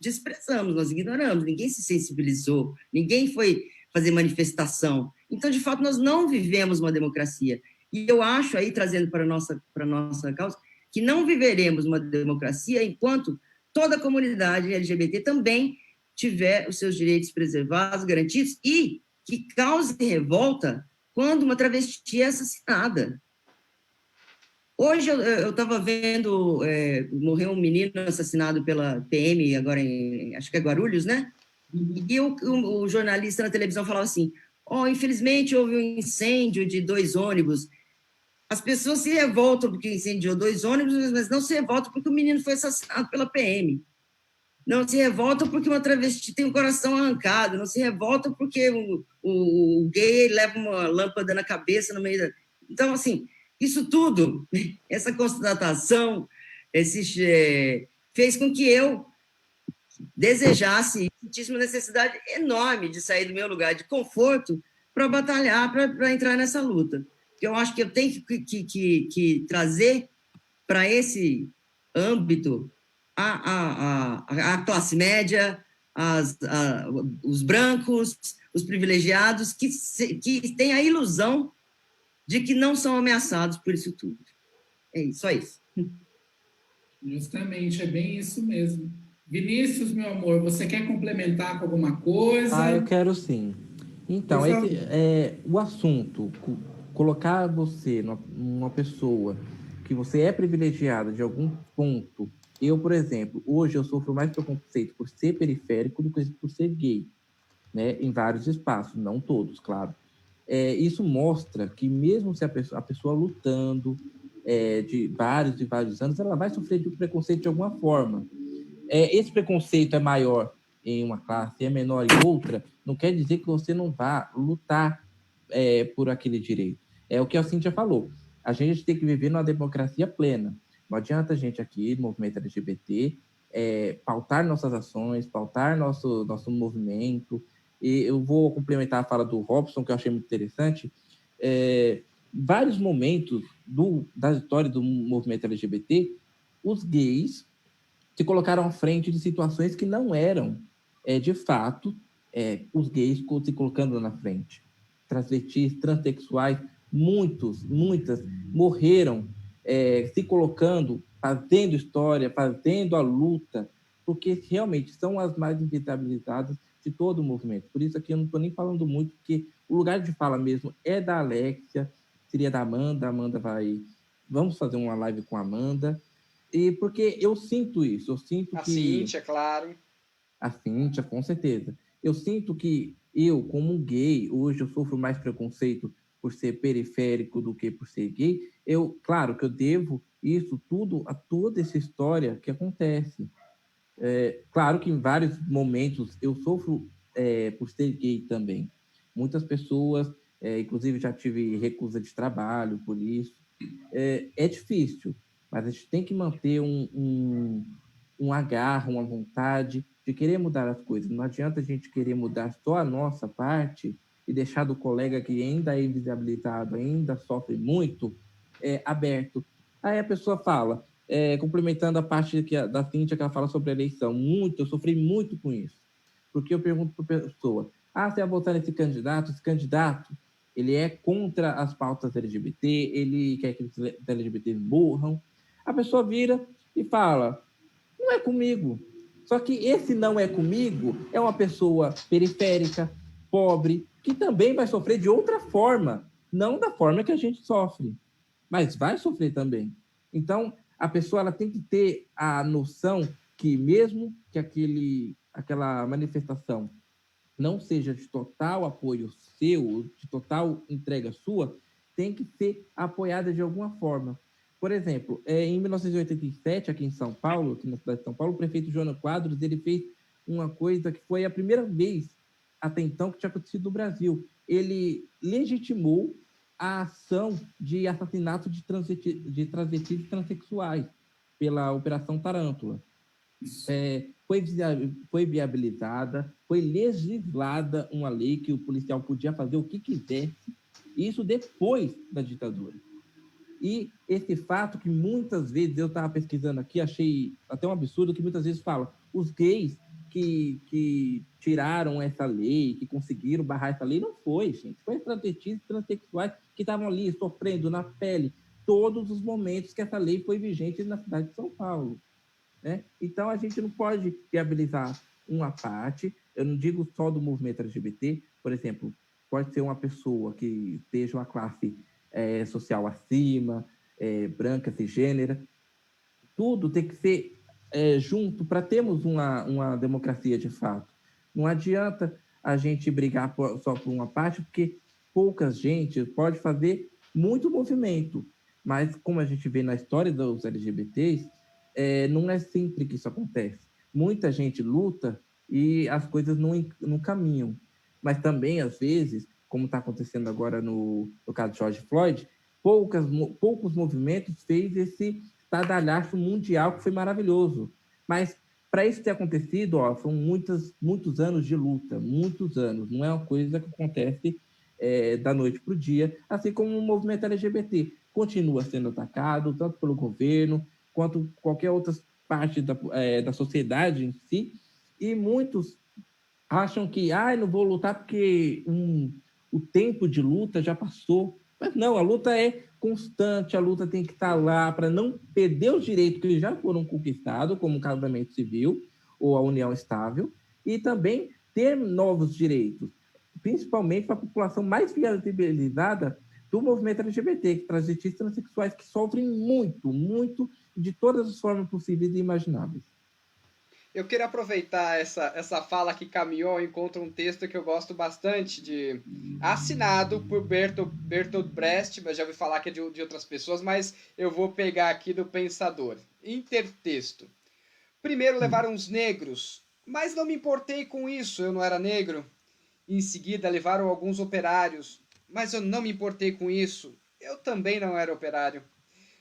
desprezamos, nós ignoramos, ninguém se sensibilizou, ninguém foi fazer manifestação. Então, de fato, nós não vivemos uma democracia. E eu acho, aí, trazendo para a nossa causa, que não viveremos uma democracia enquanto toda a comunidade LGBT também tiver os seus direitos preservados, garantidos, e que cause revolta quando uma travesti é assassinada. Hoje eu estava vendo, morreu um menino assassinado pela PM, agora acho que é Guarulhos, né? E o jornalista na televisão falava assim, infelizmente houve um incêndio de 2 ônibus. As pessoas se revoltam porque incendiou 2 ônibus, mas não se revoltam porque o menino foi assassinado pela PM. Não se revoltam porque uma travesti tem o coração arrancado. Não se revoltam porque o gay leva uma lâmpada na cabeça no meio da... Então, assim, isso tudo, essa constatação, fez com que eu desejasse e sentisse uma necessidade enorme de sair do meu lugar de conforto para batalhar, para entrar nessa luta. Eu acho que eu tenho que trazer para esse âmbito a classe média, os brancos, os privilegiados, que têm a ilusão de que não são ameaçados por isso tudo. Só isso. Justamente, é bem isso mesmo. Vinícius, meu amor, você quer complementar com alguma coisa? Eu quero sim. Então, o assunto, colocar você numa pessoa que você é privilegiada de algum ponto. Eu, por exemplo, hoje eu sofro mais preconceito por ser periférico do que por ser gay, né? Em vários espaços, não todos, claro. Isso mostra que mesmo se a pessoa lutando de vários anos, ela vai sofrer de preconceito de alguma forma. Esse preconceito é maior em uma classe, é menor em outra, não quer dizer que você não vá lutar por aquele direito. É o que a Cíntia falou. A gente tem que viver numa democracia plena. Não adianta a gente aqui, no movimento LGBT, pautar nossas ações, pautar nosso movimento, e eu vou complementar a fala do Robson, que eu achei muito interessante. Vários momentos da história do movimento LGBT, os gays se colocaram à frente de situações que não eram, de fato, os gays se colocando na frente. Transvestis, transexuais, muitas morreram se colocando, fazendo história, fazendo a luta, porque realmente são as mais invisibilizadas de todo o movimento. Por isso aqui eu não estou nem falando muito, porque o lugar de fala mesmo é da Alexia, seria da Amanda. A Amanda vai... Vamos fazer uma live com a Amanda. E porque eu sinto isso, eu sinto A que... Cíntia, claro. A Cíntia, com certeza. Eu sinto que eu, como um gay, hoje eu sofro mais preconceito por ser periférico do que por ser gay. Claro que eu devo isso tudo a toda essa história que acontece. Claro que em vários momentos eu sofro por ser gay também. Muitas pessoas, inclusive já tive recusa de trabalho por isso. É difícil, mas a gente tem que manter um agarro, uma vontade de querer mudar as coisas. Não adianta a gente querer mudar só a nossa parte e deixar do colega que ainda é invisibilizado, ainda sofre muito, aberto. Aí a pessoa fala, complementando a parte da Cíntia, que ela fala sobre a eleição, eu sofri muito com isso. Porque eu pergunto para a pessoa, você vai votar nesse candidato? Esse candidato, ele é contra as pautas LGBT, ele quer que os LGBTs morram. A pessoa vira e fala, não é comigo. Só que esse não é comigo é uma pessoa periférica, pobre, que também vai sofrer de outra forma, não da forma que a gente sofre, mas vai sofrer também. Então, a pessoa ela tem que ter a noção que mesmo que aquela manifestação não seja de total apoio seu, de total entrega sua, tem que ser apoiada de alguma forma. Por exemplo, em 1987, aqui em São Paulo, aqui na cidade de São Paulo, o prefeito Jânio Quadros, ele fez uma coisa que foi a primeira vez até então que tinha acontecido no Brasil. Ele legitimou a ação de assassinato de travestis e transexuais pela Operação Tarântula. Foi viabilizada, foi legislada uma lei que o policial podia fazer o que quisesse, isso depois da ditadura. E esse fato que muitas vezes, eu estava pesquisando aqui, achei até um absurdo, que muitas vezes fala, os gays que tiraram essa lei, que conseguiram barrar essa lei, não foi, gente. Foi travestis e transexuais que estavam ali sofrendo na pele todos os momentos que essa lei foi vigente na cidade de São Paulo. Né? Então, a gente não pode viabilizar uma parte, eu não digo só do movimento LGBT, por exemplo, pode ser uma pessoa que esteja uma classe social acima, branca, cisgênera, tudo tem que ser junto para termos uma democracia de fato. Não adianta a gente brigar só por uma parte, porque pouca gente pode fazer muito movimento, mas como a gente vê na história dos LGBTs, não é sempre que isso acontece. Muita gente luta e as coisas não caminham. Mas também, às vezes, como está acontecendo agora no caso de George Floyd, poucos movimentos fez esse estardalhaço mundial que foi maravilhoso. Mas para isso ter acontecido, foram muitos anos de luta, muitos anos. Não é uma coisa que acontece da noite para o dia, assim como o movimento LGBT continua sendo atacado, tanto pelo governo, quanto qualquer outra parte da sociedade em si, e muitos acham que não vou lutar porque o tempo de luta já passou. Mas não, a luta é constante, a luta tem que estar lá para não perder os direitos que já foram conquistados, como o casamento civil ou a união estável, e também ter novos direitos, principalmente para a população mais visibilizada do movimento LGBT, travestis transexuais, que sofrem muito, de todas as formas possíveis e imagináveis. Eu queria aproveitar essa fala que caminhou, encontra um texto que eu gosto bastante, assinado por Bertolt Brecht, mas já ouvi falar que é de outras pessoas, mas eu vou pegar aqui do Pensador. Intertexto. Primeiro levaram os negros, mas não me importei com isso, eu não era negro. Em seguida levaram alguns operários, mas eu não me importei com isso, eu também não era operário.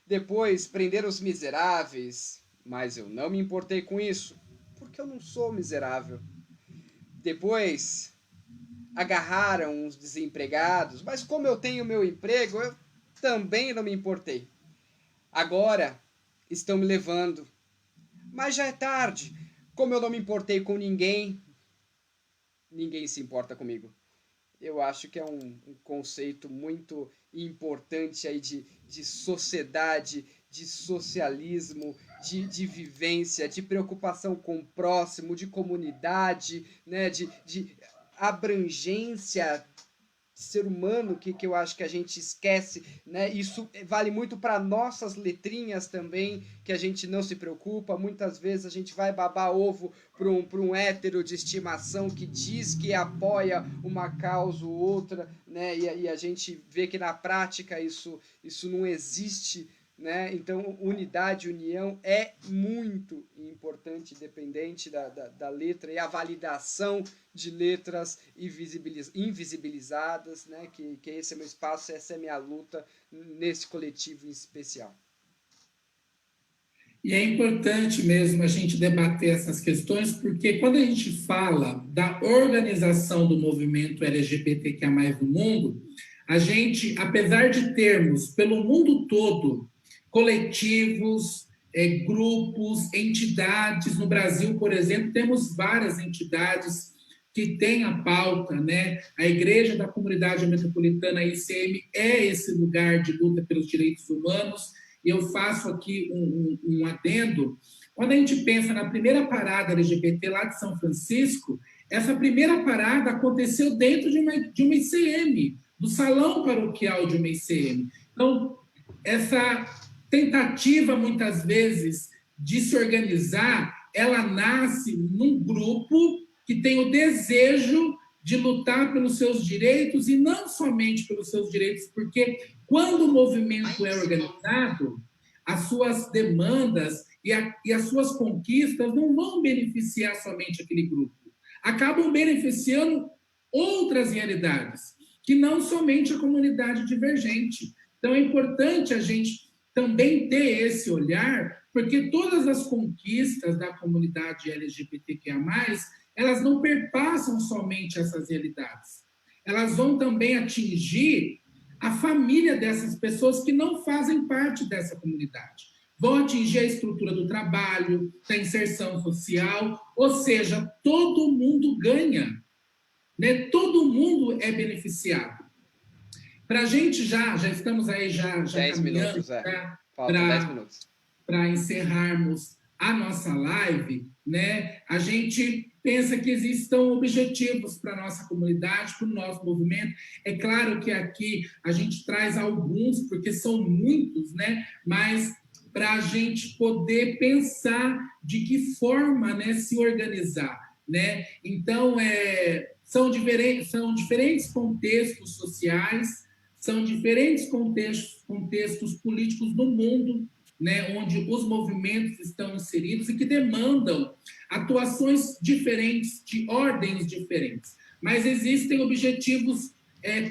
Depois prenderam os miseráveis, mas eu não me importei com isso, porque eu não sou miserável. Depois agarraram os desempregados, mas como eu tenho meu emprego, eu também não me importei. Agora estão me levando, mas já é tarde. Como eu não me importei com ninguém, ninguém se importa comigo. Eu acho que é um conceito muito importante aí de sociedade, de socialismo, de vivência, de preocupação com o próximo, de comunidade, né? De abrangência ser humano que eu acho que a gente esquece, né? Isso vale muito para nossas letrinhas também, que a gente não se preocupa. Muitas vezes a gente vai babar ovo para um hétero de estimação que diz que apoia uma causa ou outra, né? E a gente vê que na prática isso não existe, né? Então, unidade, união é muito importante, independente da letra, e a validação de letras invisibilizadas, né? Que esse é meu espaço, essa é minha luta nesse coletivo em especial. E é importante mesmo a gente debater essas questões, porque quando a gente fala da organização do movimento LGBTQIA+, no mundo, a gente, apesar de termos pelo mundo todo coletivos, grupos, entidades, no Brasil, por exemplo, temos várias entidades que têm a pauta, né? A Igreja da Comunidade Metropolitana, a ICM, é esse lugar de luta pelos direitos humanos. E eu faço aqui um adendo. Quando a gente pensa na primeira parada LGBT lá de São Francisco, essa primeira parada aconteceu dentro de uma ICM, do salão paroquial de uma ICM. Então, essa tentativa, muitas vezes, de se organizar, ela nasce num grupo que tem o desejo de lutar pelos seus direitos, e não somente pelos seus direitos, porque quando o movimento é organizado, as suas demandas e as suas conquistas não vão beneficiar somente aquele grupo. Acabam beneficiando outras realidades, que não somente a comunidade divergente. Então, é importante a gente também ter esse olhar, porque todas as conquistas da comunidade LGBTQIA+, elas não perpassam somente essas realidades. Elas vão também atingir a família dessas pessoas que não fazem parte dessa comunidade. Vão atingir a estrutura do trabalho, da inserção social, ou seja, todo mundo ganha, né? Todo mundo é beneficiado. Para a gente já estamos aí já 10 minutos, faltam 10 minutos. Para encerrarmos a nossa live, né? A gente pensa que existam objetivos para a nossa comunidade, para o nosso movimento. É claro que aqui a gente traz alguns, porque são muitos, né? Mas para a gente poder pensar de que forma, né, se organizar, né? Então, são diferentes contextos sociais, são diferentes contextos políticos no mundo, né, onde os movimentos estão inseridos e que demandam atuações diferentes, de ordens diferentes. Mas existem objetivos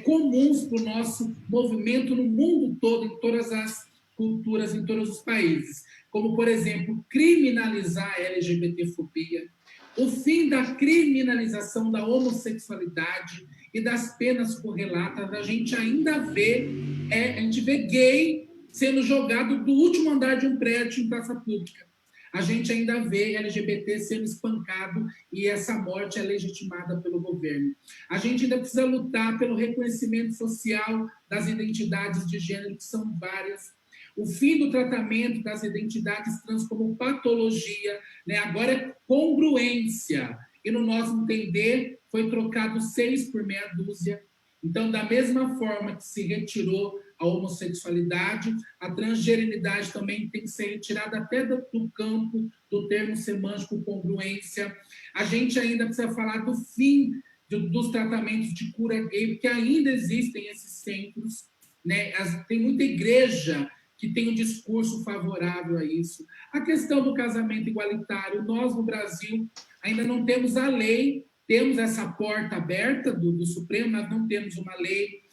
comuns para o nosso movimento no mundo todo, em todas as culturas, em todos os países. Como, por exemplo, criminalizar a LGBTfobia, o fim da criminalização da homossexualidade e das penas correlatas. A gente ainda vê, a gente vê gay sendo jogado do último andar de um prédio em praça pública. A gente ainda vê LGBT sendo espancado e essa morte é legitimada pelo governo. A gente ainda precisa lutar pelo reconhecimento social das identidades de gênero, que são várias. O fim do tratamento das identidades trans como patologia, né? Agora é congruência. E no nosso entender, foi trocado 6 por meia dúzia. Então, da mesma forma que se retirou a homossexualidade, a transgeneridade também tem que ser retirada até do campo do termo semântico congruência. A gente ainda precisa falar do fim dos tratamentos de cura gay, porque ainda existem esses centros, né? Tem muita igreja que tem um discurso favorável a isso. A questão do casamento igualitário, nós no Brasil ainda não temos a lei, temos essa porta aberta do Supremo, mas não temos uma lei.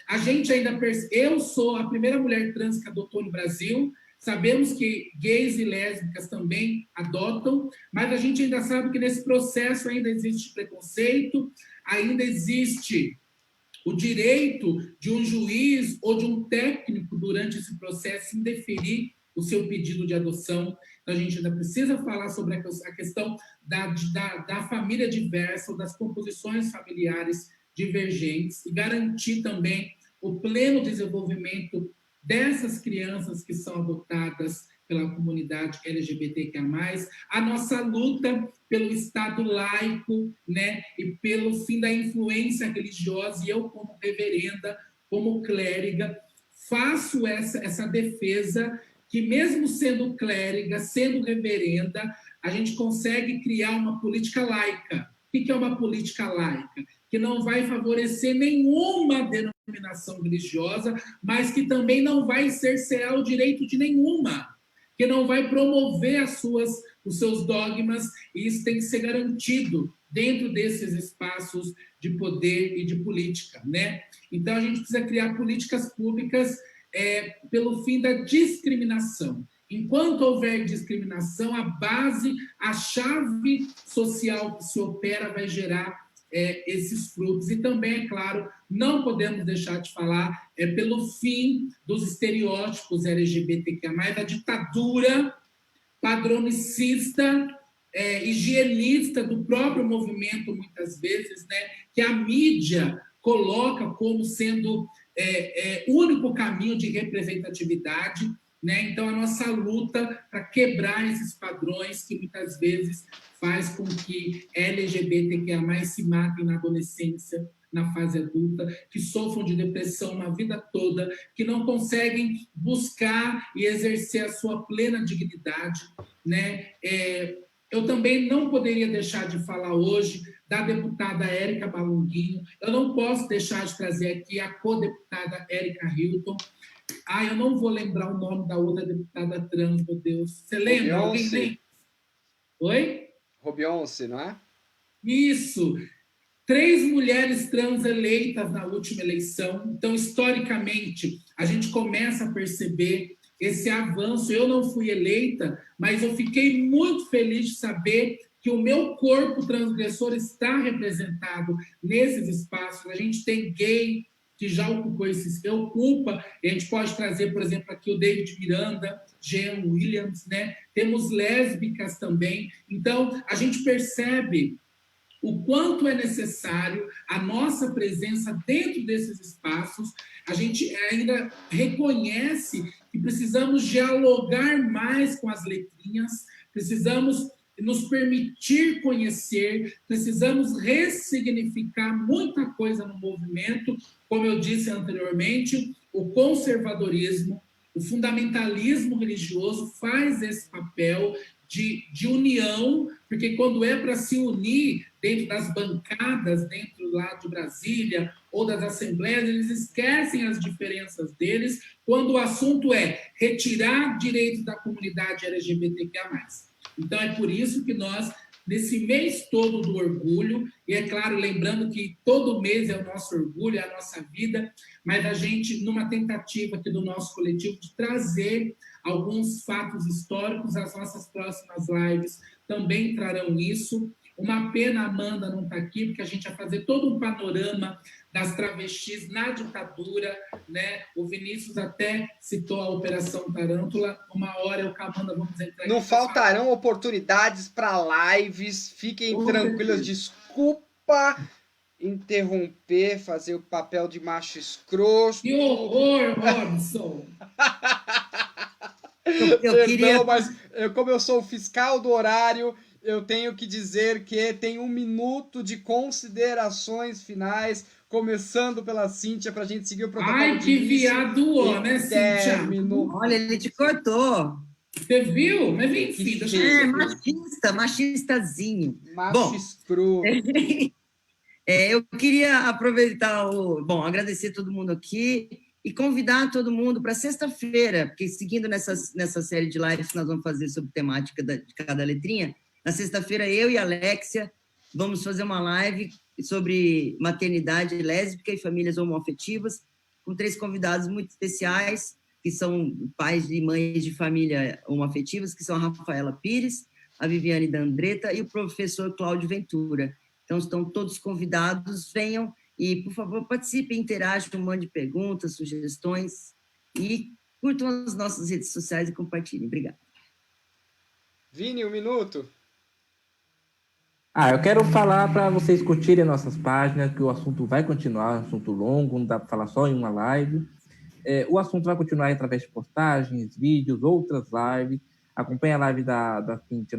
A gente ainda eu sou a primeira mulher trans que adotou no Brasil, sabemos que gays e lésbicas também adotam, mas a gente ainda sabe que nesse processo ainda existe preconceito, ainda existe o direito de um juiz ou de um técnico, durante esse processo, indeferir o seu pedido de adoção. Então, a gente ainda precisa falar sobre a questão da família diversa, ou das composições familiares divergentes, e garantir também o pleno desenvolvimento dessas crianças que são adotadas pela comunidade LGBTQIA+, a nossa luta pelo Estado laico, né, e pelo fim da influência religiosa, e eu, como reverenda, como clériga, faço essa defesa, que mesmo sendo clériga, sendo reverenda, a gente consegue criar uma política laica. O que é uma política laica? Que não vai favorecer nenhuma denominação religiosa, mas que também não vai cercear o direito de nenhuma, que não vai promover os seus dogmas, e isso tem que ser garantido dentro desses espaços de poder e de política, né? Então, a gente precisa criar políticas públicas pelo fim da discriminação. Enquanto houver discriminação, a chave social que se opera vai gerar esses frutos. E também, é claro, não podemos deixar de falar pelo fim dos estereótipos LGBTQIA+, da ditadura padronicista, higienista do próprio movimento, muitas vezes, né, que a mídia coloca como sendo o único caminho de representatividade, né? Então, a nossa luta para quebrar esses padrões que muitas vezes faz com que LGBTQIA+ se matem na adolescência, na fase adulta, que sofram de depressão uma vida toda, que não conseguem buscar e exercer a sua plena dignidade, né? Eu também não poderia deixar de falar hoje da deputada Érica Malunguinho. Eu não posso deixar de trazer aqui a co-deputada Érica Hilton. Eu não vou lembrar o nome da outra deputada trans, meu Deus. Você lembra? Alguém lembra? Oi? Robionce, não é? Isso. 3 mulheres trans eleitas na última eleição. Então, historicamente, a gente começa a perceber esse avanço. Eu não fui eleita, mas eu fiquei muito feliz de saber que o meu corpo transgressor está representado nesses espaços. A gente tem gay que já ocupou ocupa, e a gente pode trazer, por exemplo, aqui o David Miranda, Jean Williams, né? Temos lésbicas também. Então, a gente percebe o quanto é necessário a nossa presença dentro desses espaços. A gente ainda reconhece que precisamos dialogar mais com as letrinhas, precisamos nos permitir conhecer, precisamos ressignificar muita coisa no movimento. Como eu disse anteriormente, o conservadorismo, o fundamentalismo religioso faz esse papel de união, porque quando é para se unir dentro das bancadas, dentro lá de Brasília, ou das assembleias, eles esquecem as diferenças deles, quando o assunto é retirar direitos da comunidade LGBTQIA+. Então, é por isso que nós, nesse mês todo do orgulho, e é claro, lembrando que todo mês é o nosso orgulho, é a nossa vida, mas a gente, numa tentativa aqui do nosso coletivo de trazer alguns fatos históricos, as nossas próximas lives também trarão isso. Uma pena a Amanda não estar aqui, porque a gente ia fazer todo um panorama das travestis na ditadura, né? O Vinícius até citou a Operação Tarântula. Uma hora eu com a Amanda vamos entrar. Não faltarão oportunidades para lives, fiquem tranquilos. Desculpa interromper, fazer o papel de macho escroto. Que horror, Robson! Eu queria... mas como eu sou o fiscal do horário, eu tenho que dizer que tem 1 minuto de considerações finais, começando pela Cíntia, para a gente seguir o protocolo. Ai, que viado, ó, né, Cíntia? Olha, ele te cortou. Você viu? Mas enfim, machistazinho. Macho escroto. Eu queria aproveitar agradecer todo mundo aqui e convidar todo mundo para sexta-feira, porque seguindo nessa série de lives que nós vamos fazer sobre temática de cada letrinha, na sexta-feira eu e a Alexia vamos fazer uma live sobre maternidade lésbica e famílias homoafetivas, com 3 convidados muito especiais, que são pais e mães de família homoafetivas, que são a Rafaela Pires, a Viviane D'Andretta e o professor Cláudio Ventura. Então, estão todos convidados, venham e, por favor, participem, interajam, mandem perguntas, sugestões e curtam as nossas redes sociais e compartilhem. Obrigada. Vini, 1 minuto. Eu quero falar para vocês curtirem nossas páginas, que o assunto vai continuar, um assunto longo, não dá para falar só em uma live. O assunto vai continuar através de postagens, vídeos, outras lives. Acompanhe a live da Cíntia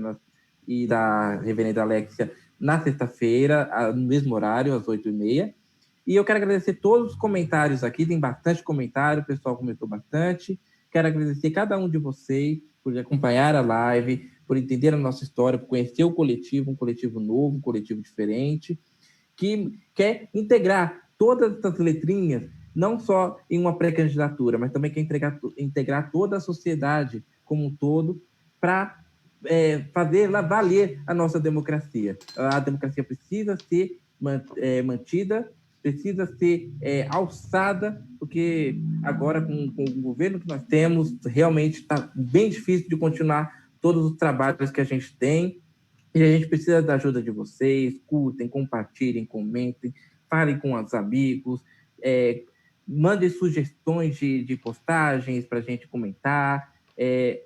e da Reverenda Alexia na sexta-feira, no mesmo horário, às 8h30. E eu quero agradecer todos os comentários aqui, tem bastante comentário, o pessoal comentou bastante. Quero agradecer cada um de vocês por acompanhar a live, por entender a nossa história, por conhecer o coletivo, um coletivo novo, um coletivo diferente, que quer integrar todas essas letrinhas, não só em uma pré-candidatura, mas também quer integrar toda a sociedade como um todo para fazer valer a nossa democracia. A democracia precisa ser mantida, precisa ser alçada, porque agora, com o governo que nós temos, realmente está bem difícil de continuar todos os trabalhos que a gente tem, e a gente precisa da ajuda de vocês. Curtem, compartilhem, comentem, falem com os amigos, mandem sugestões de postagens para a gente comentar.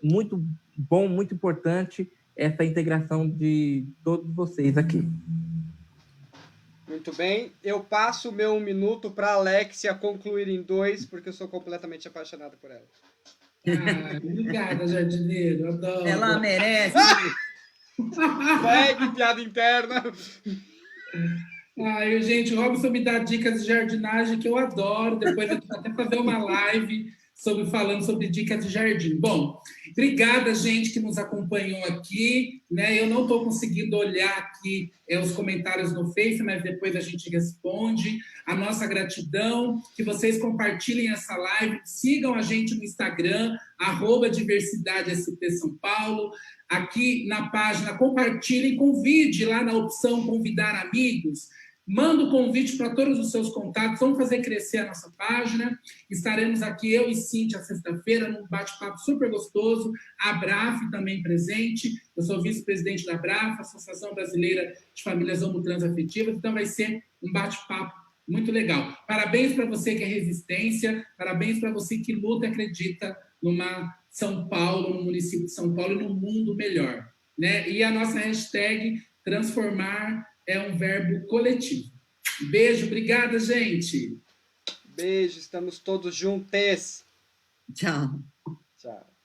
Muito bom, muito importante essa integração de todos vocês aqui. Muito bem. Eu passo o meu 1 minuto para a Alexia concluir em 2, porque eu sou completamente apaixonado por ela. Obrigada, jardineiro. Adoro. Ela merece. Segue, piada interna. Gente, o Robson me dá dicas de jardinagem que eu adoro. Depois a gente vai até fazer uma live falando sobre dicas de jardim. Bom, obrigada, gente, que nos acompanhou aqui. Né? Eu não estou conseguindo olhar aqui os comentários no Face, mas depois a gente responde. A nossa gratidão, que vocês compartilhem essa live, sigam a gente no Instagram, @DiversidadeSP São Paulo. Aqui na página, compartilhem, convide lá na opção convidar amigos. Manda o convite para todos os seus contatos, vamos fazer crescer a nossa página. Estaremos aqui, eu e Cíntia, sexta-feira, num bate-papo super gostoso. A Abraf também presente, eu sou vice-presidente da Abraf, Associação Brasileira de Famílias Homotransafetivas, então vai ser um bate-papo muito legal. Parabéns para você que é resistência, parabéns para você que luta e acredita numa São Paulo, no município de São Paulo e num mundo melhor. Né? E a nossa hashtag, transformar, é um verbo coletivo. Beijo, obrigada, gente. Beijo, estamos todos juntos. Tchau. Tchau.